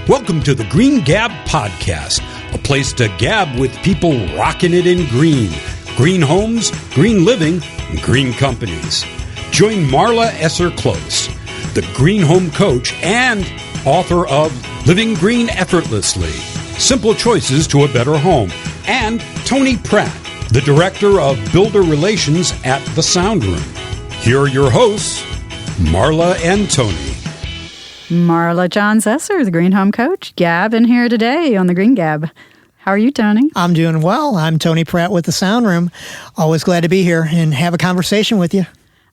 Welcome to the Green Gab Podcast, a place to gab with people rocking it in green. Green homes, green living, and green companies. Join Marla Esser-Close, the green home coach and author of Living Green Effortlessly, Simple Choices to a Better Home, and Tony Pratt, the Director of Builder Relations at The Sound Room. Here are your hosts, Marla and Tony. Marla Johns Esser, the Green Home Coach, Gab in here today on the Green Gab. How are you, Tony? I'm doing well. I'm Tony Pratt with the Sound Room. Always glad to be here and have a conversation with you.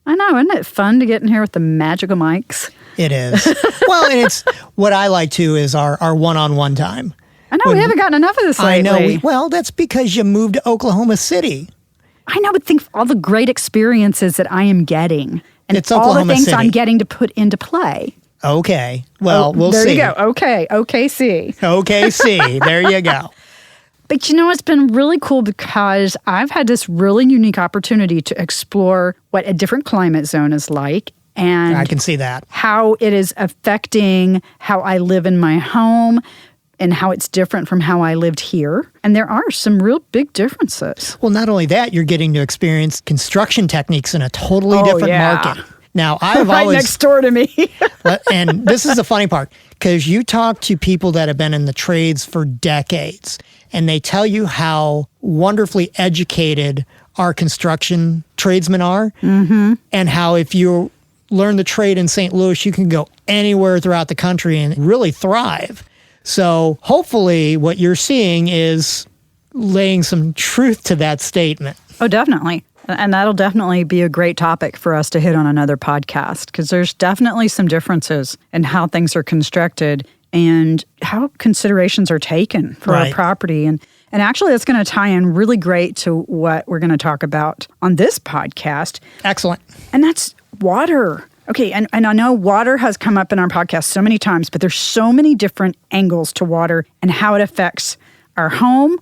I know, isn't it fun to get in here with the magical mics? It is. Well, and it's what I like too is our one-on-one time. I know, we haven't gotten enough of this lately. I know. Well, that's because you moved to Oklahoma City. I know, but think of all the great experiences that I am getting. And it's all Oklahoma the things City. I'm getting to put into play. Okay. Well, we'll there see. There you go. Okay. OKC. OKC. There you go. But you know, it's been really cool because I've had this really unique opportunity to explore what a different climate zone is like. And I can see that. How it is affecting how I live in my home and how it's different from how I lived here. And there are some real big differences. Well, not only that, you're getting to experience construction techniques in a totally different market. Now, I've right always... next door to me. And this is the funny part, because you talk to people that have been in the trades for decades, and they tell you how wonderfully educated our construction tradesmen are, and how if you learn the trade in St. Louis, you can go anywhere throughout the country and really thrive. So hopefully what you're seeing is laying some truth to that statement. Oh, definitely. And that'll definitely be a great topic for us to hit on another podcast, because there's definitely some differences in how things are constructed and how considerations are taken for our property. And actually, that's going to tie in really great to what we're going to talk about on this podcast. Excellent. And that's water. Okay, and I know water has come up in our podcast so many times, but there's so many different angles to water and how it affects our home,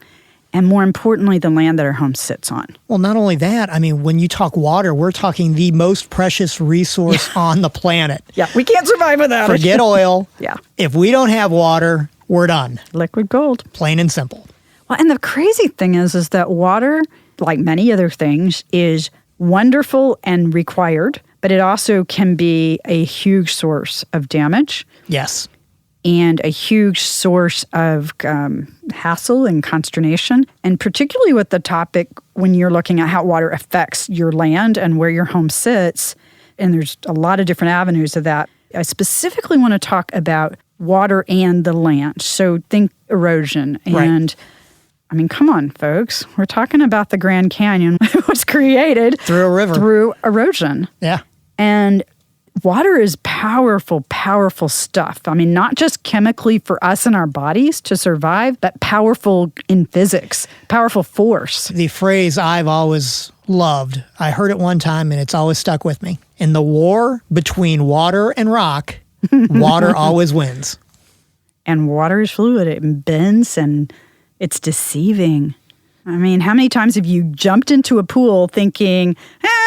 and more importantly, the land that our home sits on. Well, not only that, I mean, when you talk water, we're talking the most precious resource on the planet. Yeah, we can't survive without it. Forget oil. Yeah. If we don't have water, we're done. Liquid gold. Plain and simple. Well, and the crazy thing is that water, like many other things, is wonderful and required, but it also can be a huge source of damage. Yes. And a huge source of hassle and consternation, and particularly with the topic when you're looking at how water affects your land and where your home sits, and there's a lot of different avenues of that. I specifically want to talk about water and the land. So think erosion. And I mean, come on, folks. We're talking about the Grand Canyon. It was created through a river. Through erosion. Yeah. And water is powerful, powerful stuff. I mean, not just chemically for us and our bodies to survive, but powerful in physics, powerful force. The phrase I've always loved, I heard it one time and it's always stuck with me. In the war between water and rock, water always wins. And water is fluid. It bends and it's deceiving. I mean, how many times have you jumped into a pool thinking,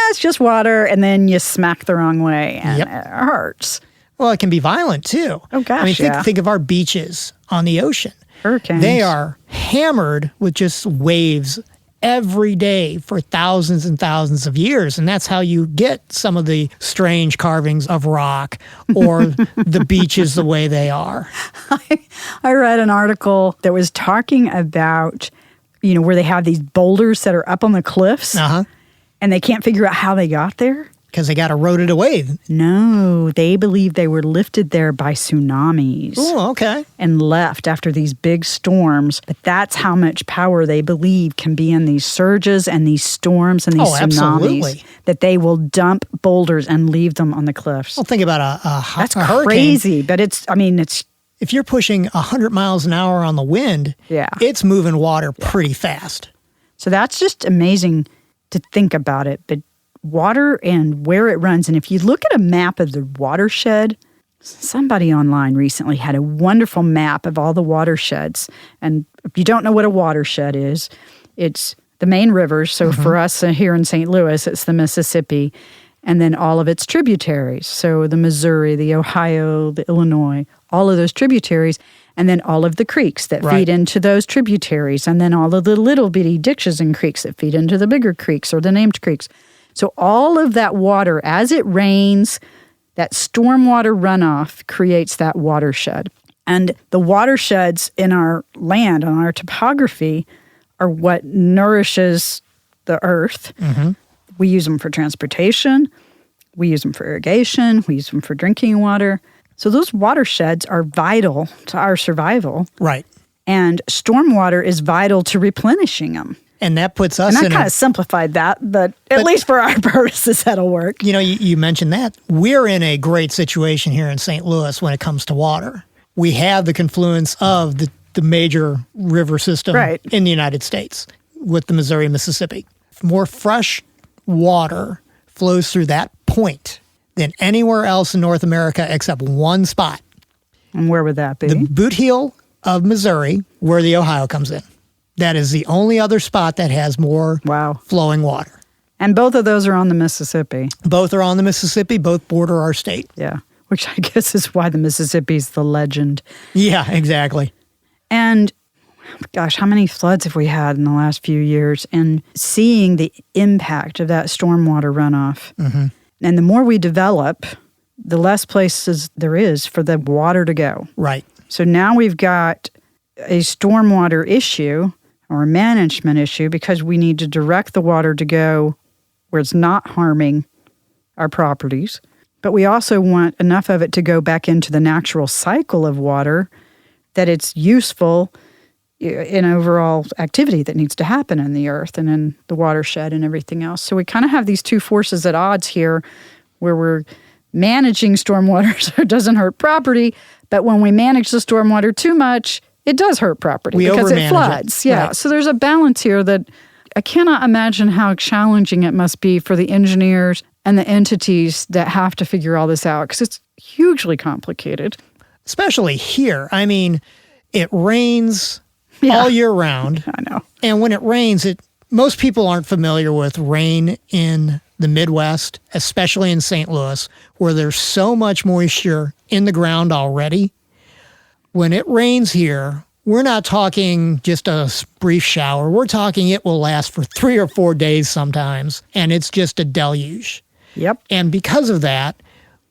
it's just water, and then you smack the wrong way, and it hurts. Well, it can be violent, too. Oh, gosh, I mean, think of our beaches on the ocean. Hurricanes. They are hammered with just waves every day for thousands and thousands of years, and that's how you get some of the strange carvings of rock or the beaches the way they are. I read an article that was talking about, where they have these boulders that are up on the cliffs, and they can't figure out how they got there. Because they got eroded away. No, they believe they were lifted there by tsunamis. Oh, okay. And left after these big storms. But that's how much power they believe can be in these surges and these storms and these tsunamis. Absolutely. That they will dump boulders and leave them on the cliffs. Well, think about That's hurricane. crazy, but it's... If you're pushing 100 miles an hour on the wind, it's moving water pretty fast. So that's just amazing to think about it. But water and where it runs, and if you look at a map of the watershed, somebody online recently had a wonderful map of all the watersheds. And if you don't know what a watershed is, it's the main rivers. So for us here in St. Louis, it's the Mississippi, and then all of its tributaries. So the Missouri, the Ohio, the Illinois, all of those tributaries. And then all of the creeks that Right. feed into those tributaries, and then all of the little bitty ditches and creeks that feed into the bigger creeks or the named creeks. So all of that water, as it rains, that stormwater runoff creates that watershed. And the watersheds in our land, on our topography, are what nourishes the earth. We use them for transportation. We use them for irrigation. We use them for drinking water. So those watersheds are vital to our survival. Right. And stormwater is vital to replenishing them. And that puts us And I in kind a... of simplified that, but at least for our purposes, that'll work. You mentioned that. We're in a great situation here in St. Louis when it comes to water. We have the confluence of the major river system Right. in the United States with the Missouri, Mississippi. More fresh water flows through that point than anywhere else in North America except one spot. And where would that be? The boot heel of Missouri, where the Ohio comes in. That is the only other spot that has more flowing water. And both of those are on the Mississippi. Both are on the Mississippi. Both border our state. Yeah, which I guess is why the Mississippi's the legend. Yeah, exactly. And gosh, how many floods have we had in the last few years? And seeing the impact of that stormwater runoff. And the more we develop, the less places there is for the water to go. Right. So now we've got a stormwater issue or a management issue because we need to direct the water to go where it's not harming our properties. But we also want enough of it to go back into the natural cycle of water that it's useful in overall activity that needs to happen in the earth and in the watershed and everything else. So we kind of have these two forces at odds here where we're managing stormwater so it doesn't hurt property, but when we manage the stormwater too much, it does hurt property because it floods. Yeah. Right. So there's a balance here that I cannot imagine how challenging it must be for the engineers and the entities that have to figure all this out because it's hugely complicated. Especially here. I mean, it rains all year round. I know. And when it rains, most people aren't familiar with rain in the Midwest, especially in St. Louis, where there's so much moisture in the ground already. When it rains here, we're not talking just a brief shower. We're talking it will last for 3 or 4 days sometimes, and it's just a deluge. Yep. And because of that,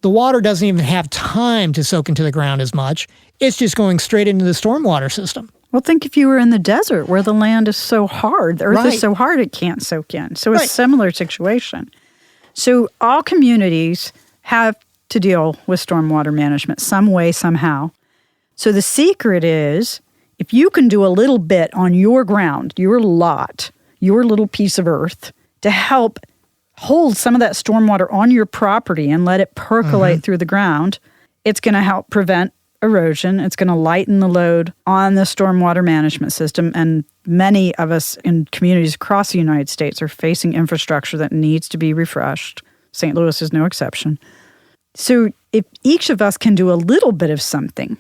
the water doesn't even have time to soak into the ground as much. It's just going straight into the stormwater system. Well, think if you were in the desert where the land is so hard, the earth is so hard it can't soak in. So it's a similar situation. So all communities have to deal with stormwater management some way, somehow. So the secret is if you can do a little bit on your ground, your lot, your little piece of earth to help hold some of that stormwater on your property and let it percolate through the ground, it's going to help prevent erosion. It's going to lighten the load on the stormwater management system. And many of us in communities across the United States are facing infrastructure that needs to be refreshed. St. Louis is no exception. So if each of us can do a little bit of something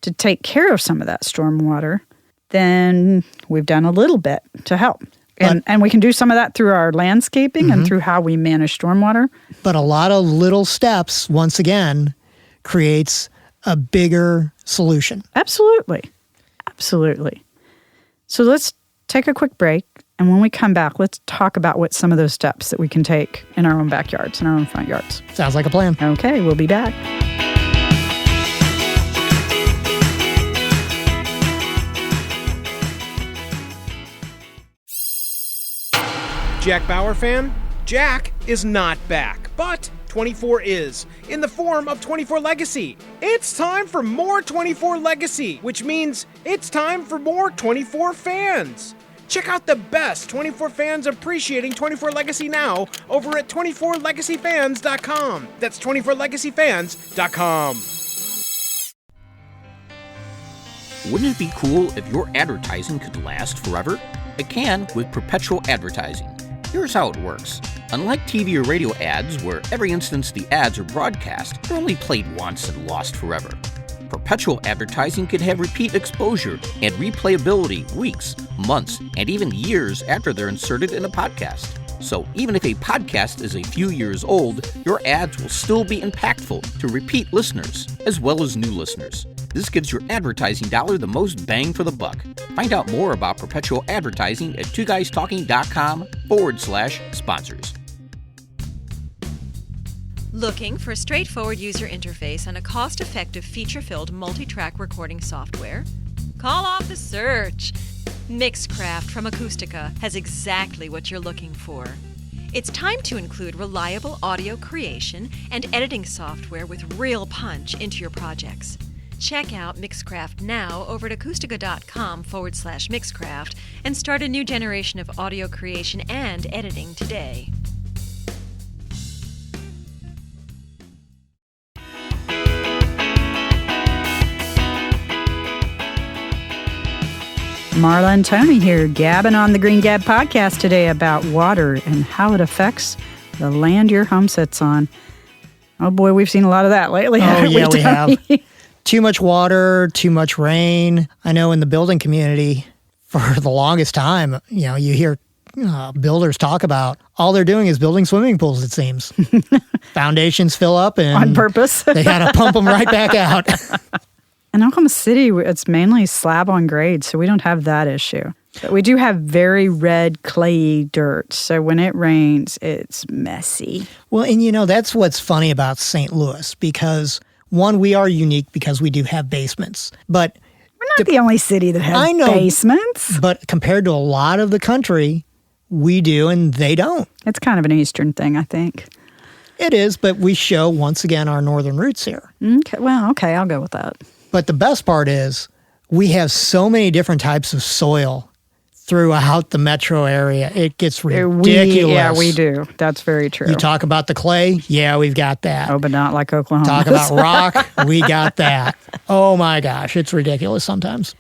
to take care of some of that stormwater, then we've done a little bit to help. And we can do some of that through our landscaping and through how we manage stormwater. But a lot of little steps, once again, creates a bigger solution. Absolutely. Absolutely. So let's take a quick break. And when we come back, let's talk about what some of those steps that we can take in our own backyards, in our own front yards. Sounds like a plan. Okay, we'll be back. Jack Bauer fan? Jack is not back, but 24 is, in the form of 24 Legacy. It's time for more 24 Legacy, which means it's time for more 24 fans. Check out the best 24 fans appreciating 24 Legacy now over at 24legacyfans.com. That's 24legacyfans.com. Wouldn't it be cool if your advertising could last forever? It can with Perpetual Advertising. Here's how it works. Unlike TV or radio ads, where every instance the ads are broadcast, they're only played once and lost forever. Perpetual Advertising can have repeat exposure and replayability weeks, months, and even years after they're inserted in a podcast. So even if a podcast is a few years old, your ads will still be impactful to repeat listeners, as well as new listeners. This gives your advertising dollar the most bang for the buck. Find out more about Perpetual Advertising at twoguystalking.com/sponsors. Looking for a straightforward user interface and a cost-effective, feature-filled multi-track recording software? Call off the search. Mixcraft from Acoustica has exactly what you're looking for. It's time to include reliable audio creation and editing software with real punch into your projects. Check out Mixcraft now over at acoustica.com/Mixcraft and start a new generation of audio creation and editing today. Marla and Tony here, gabbing on the Green Gab podcast today about water and how it affects the land your home sits on. Oh boy, we've seen a lot of that lately. Oh yeah, we have. Too much water, too much rain. I know in the building community, for the longest time, you hear builders talk about all they're doing is building swimming pools, it seems. Foundations fill up and on purpose. They got to pump them right back out. In Oklahoma City, it's mainly slab on grade, so we don't have that issue. But we do have very red, clayey dirt, so when it rains, it's messy. Well, and that's what's funny about St. Louis, because one, we are unique because we do have basements. But we're not the only city that has basements. But compared to a lot of the country, we do and they don't. It's kind of an Eastern thing, I think. It is, but we show, once again, our northern roots here. Okay, I'll go with that. But the best part is we have so many different types of soil throughout the metro area. It gets ridiculous. We do. That's very true. You talk about the clay? Yeah, we've got that. Oh, but not like Oklahoma. Talk about rock? We got that. Oh my gosh, it's ridiculous sometimes.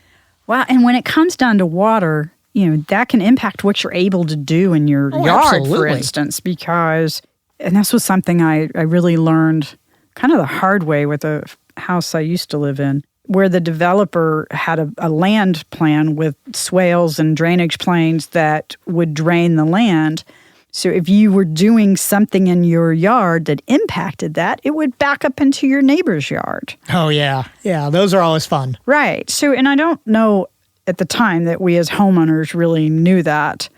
Wow, and when it comes down to water, that can impact what you're able to do in your yard, absolutely. For instance, because, and this was something I really learned kind of the hard way with a house I used to live in, where the developer had a land plan with swales and drainage planes that would drain the land. So if you were doing something in your yard that impacted that, it would back up into your neighbor's yard. Oh, yeah. Yeah, those are always fun. Right. So, and I don't know at the time that we as homeowners really knew that.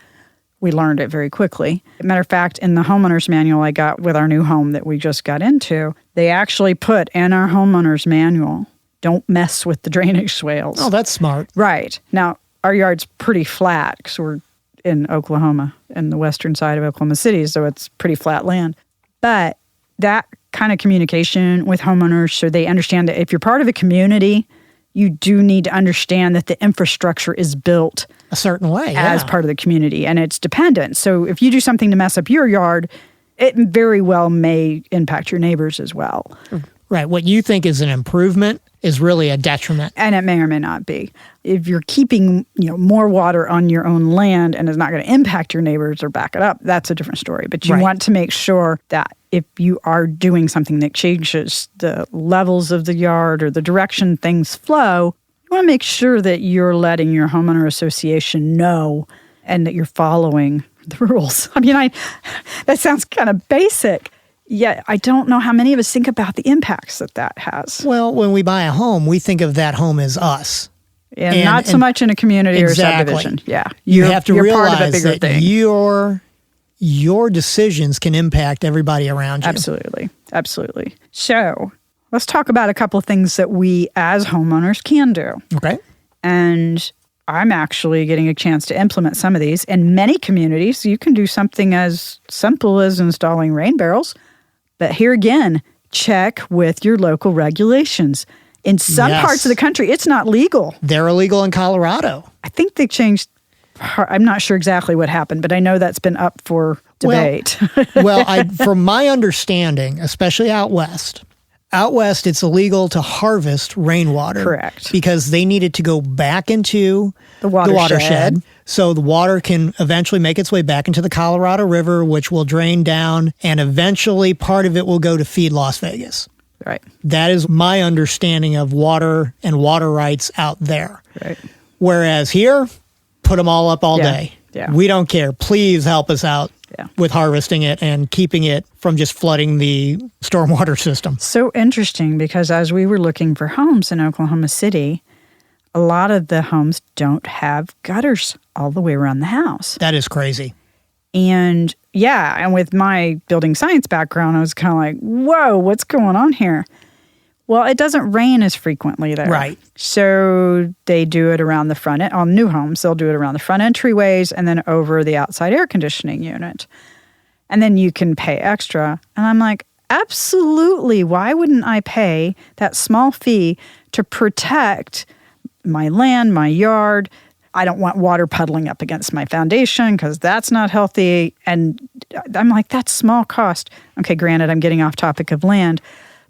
We learned it very quickly. Matter of fact, in the homeowner's manual I got with our new home that we just got into, they actually put in our homeowner's manual, don't mess with the drainage swales. Oh, that's smart. Right. Now, our yard's pretty flat because we're in Oklahoma, in the western side of Oklahoma City, so it's pretty flat land. But that kind of communication with homeowners, so they understand that if you're part of a community, you do need to understand that the infrastructure is built a certain way as part of the community, and it's dependent. So if you do something to mess up your yard, it very well may impact your neighbors as well. Right. What you think is an improvement is really a detriment. And it may or may not be. If you're keeping more water on your own land and it's not going to impact your neighbors or back it up, that's a different story. But you want to make sure that if you are doing something that changes the levels of the yard or the direction things flow, you want to make sure that you're letting your homeowner association know and that you're following the rules. I mean, that sounds kind of basic. Yet I don't know how many of us think about the impacts that has. Well, when we buy a home, we think of that home as us. And not so much in a community or subdivision. Yeah. You have to realize part of a bigger that thing. your decisions can impact everybody around you. Absolutely. Absolutely. So let's talk about a couple of things that we as homeowners can do. Okay. And I'm actually getting a chance to implement some of these. In many communities, you can do something as simple as installing rain barrels. But here again, check with your local regulations. In some parts of the country, it's not legal. They're illegal in Colorado. I think they changed. I'm not sure exactly what happened, but I know that's been up for debate. From my understanding, especially out west, it's illegal to harvest rainwater. Correct. Because they need it to go back into the watershed. So the water can eventually make its way back into the Colorado River, which will drain down, and eventually part of it will go to feed Las Vegas. Right. That is my understanding of water and water rights out there. Right. Whereas here, put them all up all day. Yeah. We don't care. Please help us out. with harvesting it and keeping it from just flooding the stormwater system. So interesting, because as we were looking for homes in Oklahoma City, a lot of the homes don't have gutters all the way around the house. That is crazy. And and with my building science background, I was kind of like, whoa, what's going on here? Well, it doesn't rain as frequently there. Right. So they do it around the front end. On new homes, they'll do it around the front entryways and then over the outside air conditioning unit. And then you can pay extra. And I'm like, absolutely. Why wouldn't I pay that small fee to protect my land, my yard? I don't want water puddling up against my foundation because that's not healthy. And I'm like, that's small cost. Okay, granted, I'm getting off topic of land,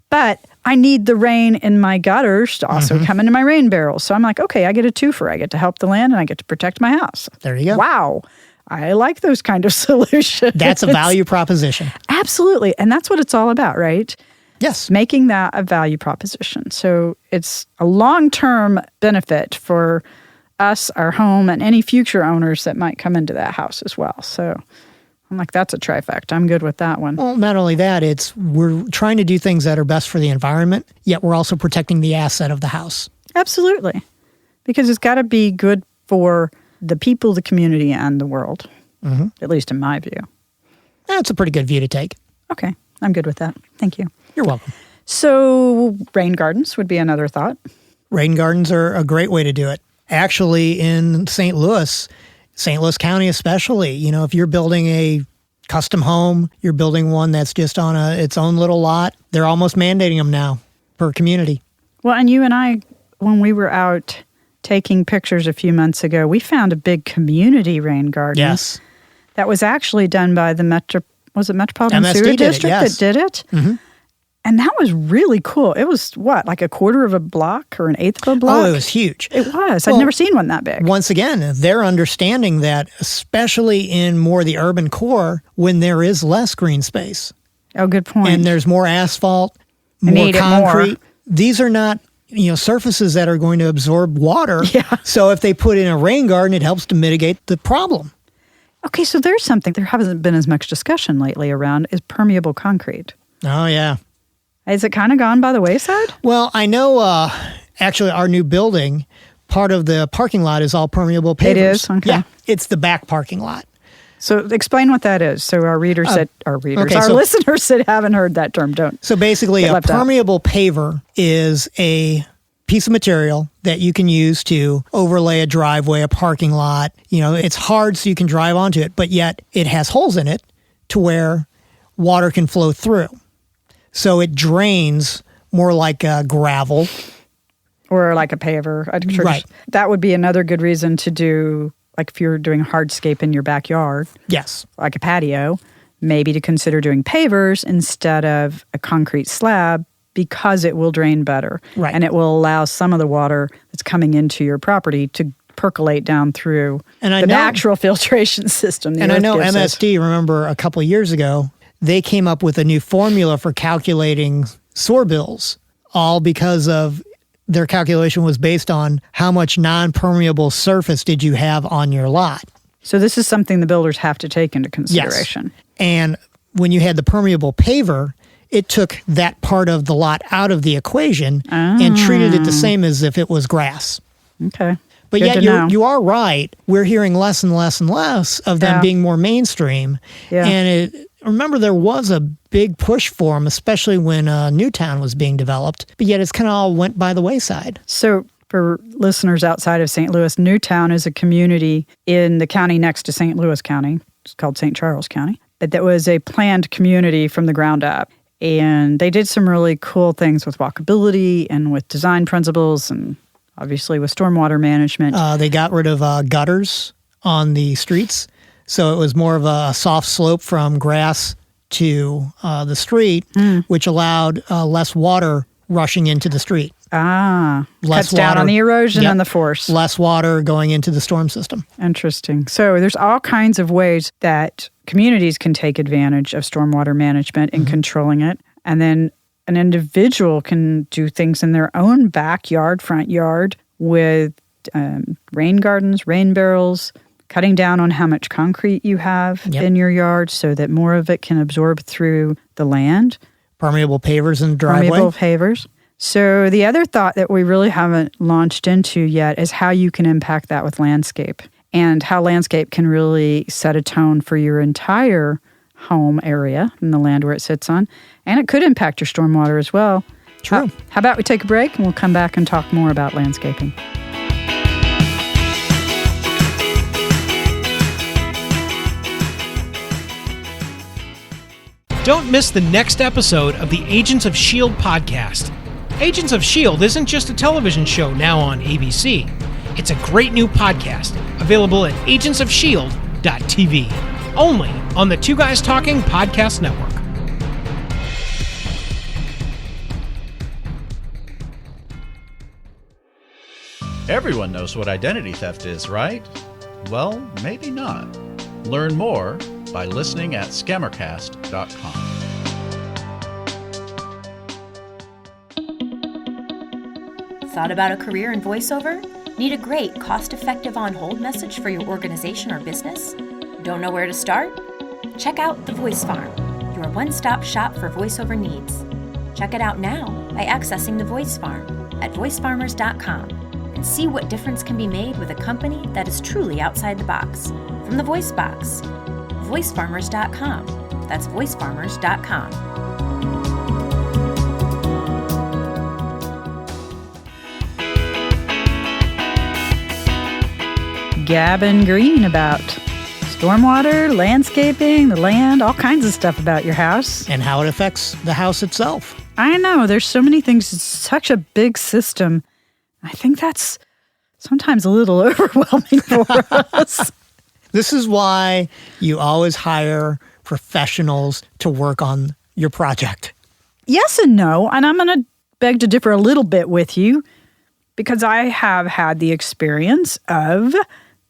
but I need the rain in my gutters to also come into my rain barrels. So I'm like, okay, I get a twofer. I get to help the land and I get to protect my house. There you go. Wow. I like those kind of solutions. That's a value proposition. Absolutely. And that's what it's all about, right? Yes. Making that a value proposition. So it's a long-term benefit for us, our home, and any future owners that might come into that house as well. So I'm like, that's a trifecta. I'm good with that one. Well, not only that, we're trying to do things that are best for the environment, yet we're also protecting the asset of the house. Absolutely. Because it's got to be good for the people, the community, and the world, at least in my view. That's a pretty good view to take. Okay. I'm good with that. Thank you. You're welcome. So rain gardens would be another thought. Rain gardens are a great way to do it. Actually, in St. Louis County especially, if you're building a custom home, you're building one that's just on its own little lot, they're almost mandating them now per community. Well, and you and I, when we were out taking pictures a few months ago, we found a big community rain garden. Yes. That was actually done by the Metropolitan MSD Sewer did it, District yes. that did it? Mm-hmm. And that was really cool. It was, like a quarter of a block or an eighth of a block? Oh, it was huge. It was. I'd never seen one that big. Once again, they're understanding that, especially in more the urban core, when there is less green space. Oh, good point. And there's more asphalt, more concrete. These are not, surfaces that are going to absorb water. Yeah. So if they put in a rain garden, it helps to mitigate the problem. Okay, so there's something there hasn't been as much discussion lately around is permeable concrete. Oh, yeah. Has it kind of gone by the wayside? Well, I know actually our new building, part of the parking lot is all permeable pavers. It is? Okay. Yeah, it's the back parking lot. So explain what that is. So our listeners that haven't heard that term don't. So basically a permeable paver is a piece of material that you can use to overlay a driveway, a parking lot. It's hard so you can drive onto it, but yet it has holes in it to where water can flow through. So it drains more like gravel. Or like a paver. Right. That would be another good reason to do, like if you're doing hardscape in your backyard. Yes. Like a patio, maybe to consider doing pavers instead of a concrete slab because it will drain better. Right. And it will allow some of the water that's coming into your property to percolate down through the natural filtration system. And I know MSD, remember a couple of years ago, they came up with a new formula for calculating SOAR bills, all because of their calculation was based on how much non-permeable surface did you have on your lot. So this is something the builders have to take into consideration. Yes. And when you had the permeable paver, it took that part of the lot out of the equation and treated it the same as if it was grass. Okay. But Good yet you are right. We're hearing less and less and less of them being more mainstream. Yeah. And remember, there was a big push for them, especially when Newtown was being developed. But yet it's kind of all went by the wayside. So for listeners outside of St. Louis, Newtown is a community in the county next to St. Louis County. It's called St. Charles County. But that was a planned community from the ground up. And they did some really cool things with walkability and with design principles and obviously with stormwater management. They got rid of gutters on the streets. So it was more of a soft slope from grass to the street, which allowed less water rushing into the street. Cuts down on the erosion and the force. Less water going into the storm system. Interesting. So there's all kinds of ways that communities can take advantage of stormwater management in controlling it. And then an individual can do things in their own backyard, front yard with rain gardens, rain barrels, cutting down on how much concrete you have in your yard so that more of it can absorb through the land. Permeable pavers in the driveway. Permeable pavers. So the other thought that we really haven't launched into yet is how you can impact that with landscape and how landscape can really set a tone for your entire home area and the land where it sits on. And it could impact your stormwater as well. True. How about we take a break and we'll come back and talk more about landscaping. Don't miss the next episode of the Agents of S.H.I.E.L.D. podcast. Agents of S.H.I.E.L.D. isn't just a television show now on ABC. It's a great new podcast available at agentsofshield.tv, only on the Two Guys Talking Podcast Network. Everyone knows what identity theft is, right? Well, maybe not. Learn more by listening at scammercast.com. Thought about a career in voiceover? Need a great, cost-effective on-hold message for your organization or business? Don't know where to start? Check out The Voice Farm, your one-stop shop for voiceover needs. Check it out now by accessing The Voice Farm at voicefarmers.com and see what difference can be made with a company that is truly outside the box. From the Voice Box, voicefarmers.com. That's voicefarmers.com. Gabbing Green about stormwater, landscaping, the land, all kinds of stuff about your house. And how it affects the house itself. I know, there's so many things. It's such a big system. I think that's sometimes a little overwhelming for us. This is why you always hire professionals to work on your project. Yes and no, and I'm going to beg to differ a little bit with you because I have had the experience of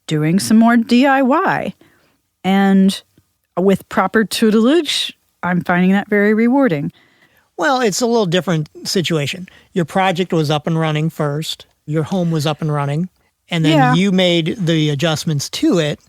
doing some more DIY. And with proper tutelage, I'm finding that very rewarding. Well, it's a little different situation. Your project was up and running first. Your home was up and running. And then you made the adjustments to it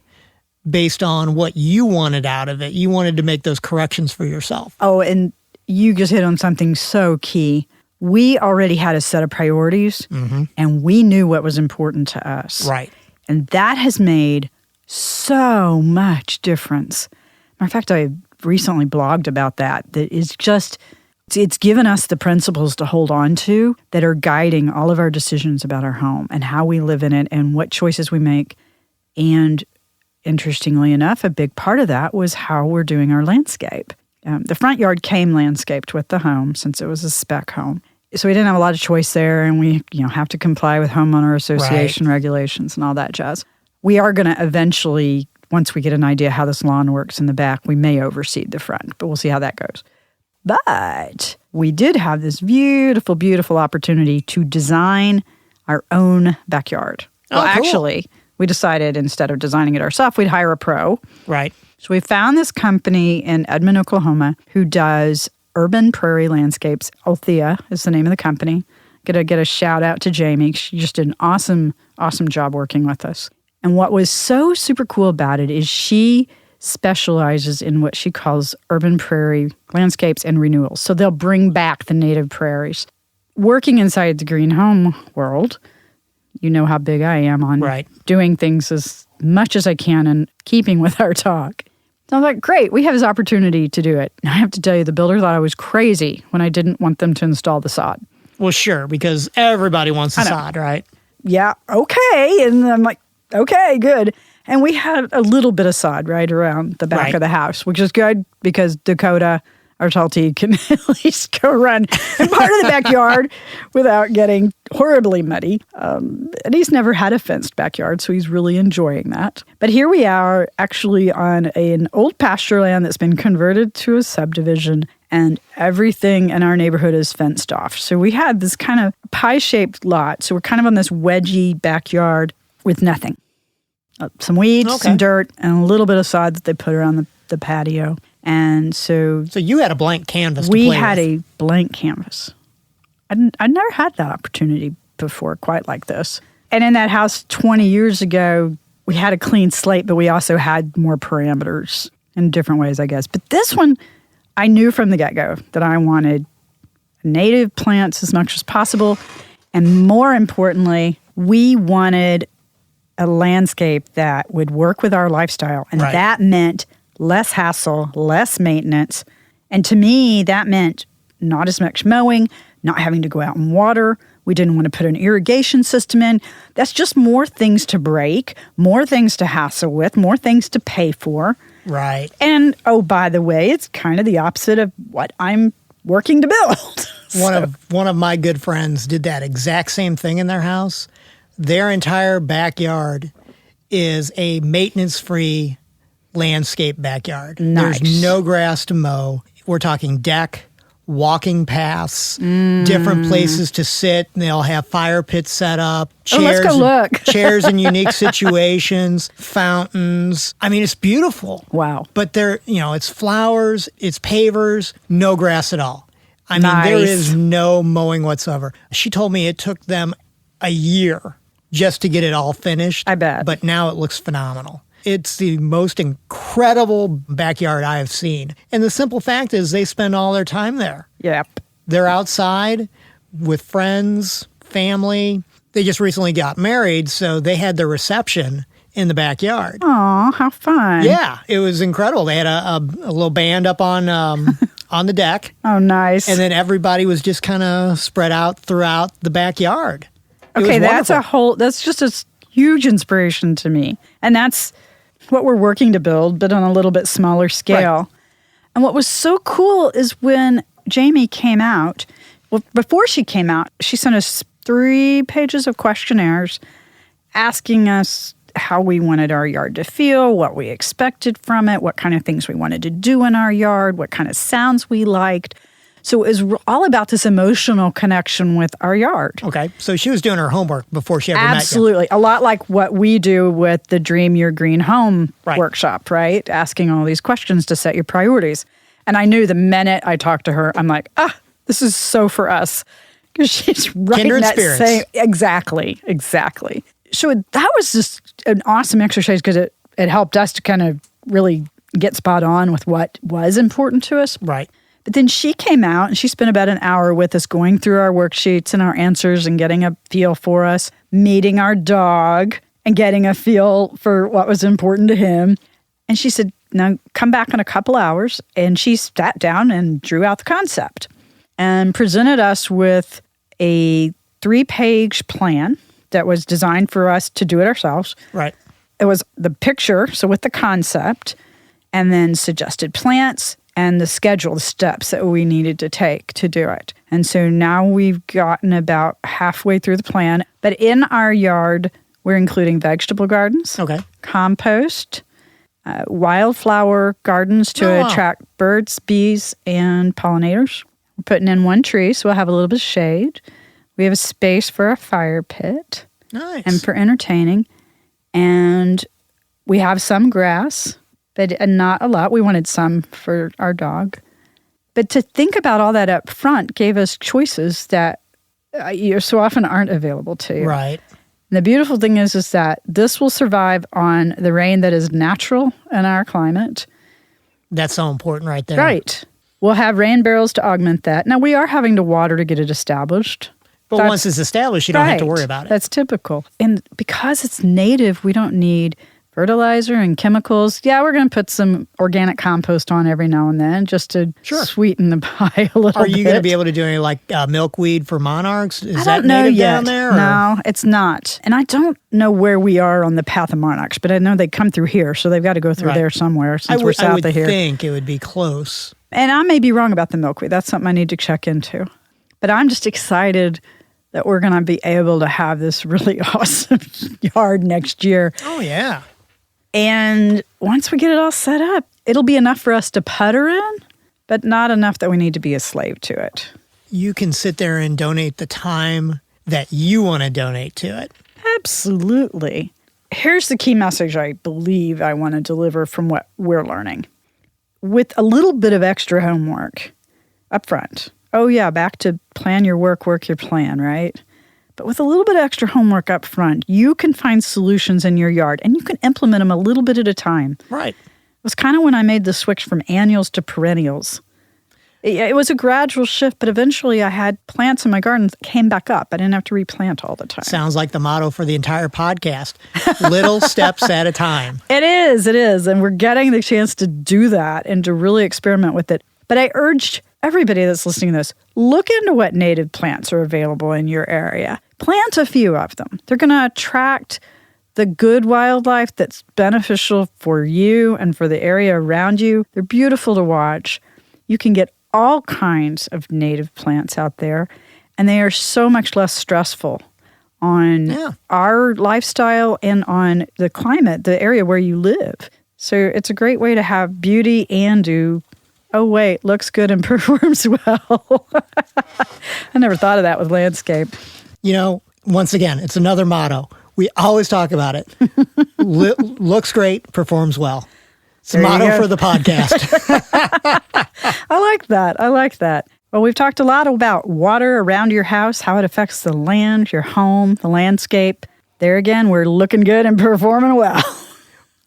based on what you wanted out of it. You wanted to make those corrections for yourself. Oh, and you just hit on something so key. We already had a set of priorities, and we knew what was important to us. Right. And that has made so much difference. Matter of fact, I recently blogged about that. That is just, it's given us the principles to hold on to that are guiding all of our decisions about our home and how we live in it and what choices we make. And interestingly enough, a big part of that was how we're doing our landscape. The front yard came landscaped with the home since it was a spec home. So we didn't have a lot of choice there, and we have to comply with homeowner association regulations and all that jazz. We are going to eventually, once we get an idea how this lawn works in the back, we may overseed the front, but we'll see how that goes. But we did have this beautiful, beautiful opportunity to design our own backyard. Oh, Well, cool. actually, we decided instead of designing it ourselves, we'd hire a pro. Right. So we found this company in Edmond, Oklahoma, who does urban prairie landscapes. Althea is the name of the company. Gotta get a shout out to Jamie. She just did an awesome, awesome job working with us. And what was so super cool about it is she specializes in what she calls urban prairie landscapes and renewals. So they'll bring back the native prairies. Working inside the green home world, you know how big I am on doing things as much as I can in keeping with our talk. So I was like, great, we have this opportunity to do it. And I have to tell you, the builder thought I was crazy when I didn't want them to install the sod. Well, sure, because everybody wants the sod, right? Yeah, okay. And I'm like, okay, good. And we had a little bit of sod right around the back of the house, which is good because Dakota, our Talti, can at least go run in part of the backyard without getting horribly muddy. And he's never had a fenced backyard, so he's really enjoying that. But here we are actually on an old pasture land that's been converted to a subdivision, and everything in our neighborhood is fenced off. So we had this kind of pie-shaped lot. So we're kind of on this wedgy backyard with nothing. Some weeds, some dirt, and a little bit of sod that they put around the patio. And so you had a blank canvas to we play had with. a blank canvas. I'd never had that opportunity before quite like this. And in that house 20 years ago, we had a clean slate, but we also had more parameters in different ways, I guess. But this one, I knew from the get-go that I wanted native plants as much as possible. And more importantly, we wanted a landscape that would work with our lifestyle. And that meant less hassle, less maintenance. And to me, that meant not as much mowing, not having to go out and water. We didn't want to put an irrigation system in. That's just more things to break, more things to hassle with, more things to pay for. Right. And, oh, by the way, it's kind of the opposite of what I'm working to build. One of my good friends did that exact same thing in their house. Their entire backyard is a maintenance-free landscape backyard. Nice. There's no grass to mow. We're talking deck, walking paths, different places to sit. And they'll have fire pits set up. Chairs, let's go look. Chairs in unique situations, fountains. I mean, it's beautiful. Wow. But it's flowers, it's pavers, no grass at all. I mean, there is no mowing whatsoever. She told me it took them a year just to get it all finished. I bet. But now it looks phenomenal. It's the most incredible backyard I have seen. And the simple fact is they spend all their time there. Yep. They're outside with friends, family. They just recently got married, so they had their reception in the backyard. Aw, how fun. Yeah, it was incredible. They had a little band up on on the deck. Oh, nice. And then everybody was just kind of spread out throughout the backyard. Okay, that's just a huge inspiration to me. And that's what we're working to build, but on a little bit smaller scale. Right. And what was so cool is when Jamie came out, well, before she came out, she sent us 3 pages of questionnaires asking us how we wanted our yard to feel, what we expected from it, what kind of things we wanted to do in our yard, what kind of sounds we liked. So it was all about this emotional connection with our yard. Okay, so she was doing her homework before she ever met you. Absolutely. A lot like what we do with the Dream Your Green Home workshop, right? Asking all these questions to set your priorities. And I knew the minute I talked to her, I'm like, this is so for us. Because she's right Kindred in that spirits. same... Exactly. So that was just an awesome exercise because it helped us to kind of really get spot on with what was important to us. Right. But then she came out and she spent about an hour with us going through our worksheets and our answers and getting a feel for us, meeting our dog and getting a feel for what was important to him. And she said, now come back in a couple hours. And she sat down and drew out the concept and presented us with a 3-page plan that was designed for us to do it ourselves. Right. It was the picture, so with the concept, and then suggested plants, and the schedule, the steps that we needed to take to do it. And so now we've gotten about halfway through the plan. But in our yard, we're including vegetable gardens, compost, wildflower gardens to attract birds, bees, and pollinators. We're putting in 1 tree, so we'll have a little bit of shade. We have a space for a fire pit. Nice. And for entertaining. And we have some grass, but not a lot. We wanted some for our dog. But to think about all that up front gave us choices that you so often aren't available to you. Right. And the beautiful thing is that this will survive on the rain that is natural in our climate. That's so important right there. Right. We'll have rain barrels to augment that. Now, we are having to water to get it established. But once it's established, you don't have to worry about it. That's typical. And because it's native, we don't need fertilizer and chemicals. Yeah, we're going to put some organic compost on every now and then just to sweeten the pie a little bit. Are you going to be able to do any milkweed for monarchs? Is I that don't know native yet. down there? Or? No, it's not. And I don't know where we are on the path of monarchs, but I know they come through here, so they've got to go through there somewhere since we're south of here. I would think it would be close. And I may be wrong about the milkweed. That's something I need to check into. But I'm just excited that we're going to be able to have this really awesome yard next year. Oh, yeah. And once we get it all set up, it'll be enough for us to putter in, but not enough that we need to be a slave to it. You can sit there and donate the time that you want to donate to it. Absolutely. Here's the key message I believe I want to deliver from what we're learning. With a little bit of extra homework up front. Oh, yeah, back to plan your work your plan, right? But with a little bit of extra homework up front, you can find solutions in your yard, and you can implement them a little bit at a time. Right. It was kind of when I made the switch from annuals to perennials. It was a gradual shift, but eventually I had plants in my garden that came back up. I didn't have to replant all the time. Sounds like the motto for the entire podcast. Little steps at a time. It is. And we're getting the chance to do that and to really experiment with it. But I urged everybody that's listening to this, look into what native plants are available in your area. Plant a few of them. They're going to attract the good wildlife that's beneficial for you and for the area around you. They're beautiful to watch. You can get all kinds of native plants out there, and they are so much less stressful on our lifestyle and on the climate, the area where you live. So it's a great way to have beauty and do, oh wait, looks good and performs well. I never thought of that with landscape. You know, once again, it's another motto. We always talk about it. Looks great, performs well. It's the motto for the podcast. I like that. Well, we've talked a lot about water around your house, how it affects the land, your home, the landscape. There again, we're looking good and performing well.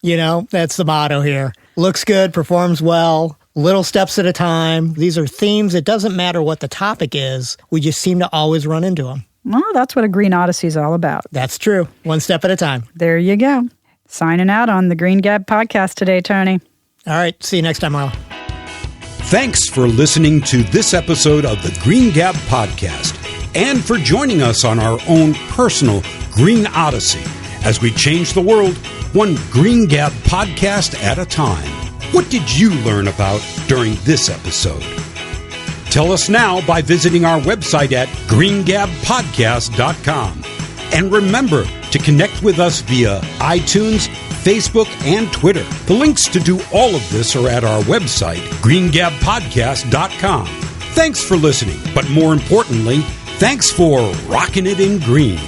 You know, that's the motto here. Looks good, performs well, little steps at a time. These are themes. It doesn't matter what the topic is. We just seem to always run into them. Well, that's what a Green Odyssey is all about. That's true. One step at a time. There you go. Signing out on the Green Gab podcast today, Tony. All right. See you next time, Marla. Thanks for listening to this episode of the Green Gab podcast and for joining us on our own personal Green Odyssey as we change the world one Green Gab podcast at a time. What did you learn about during this episode? Tell us now by visiting our website at greengabpodcast.com. And remember to connect with us via iTunes, Facebook, and Twitter. The links to do all of this are at our website, greengabpodcast.com. Thanks for listening, but more importantly, thanks for rocking it in green.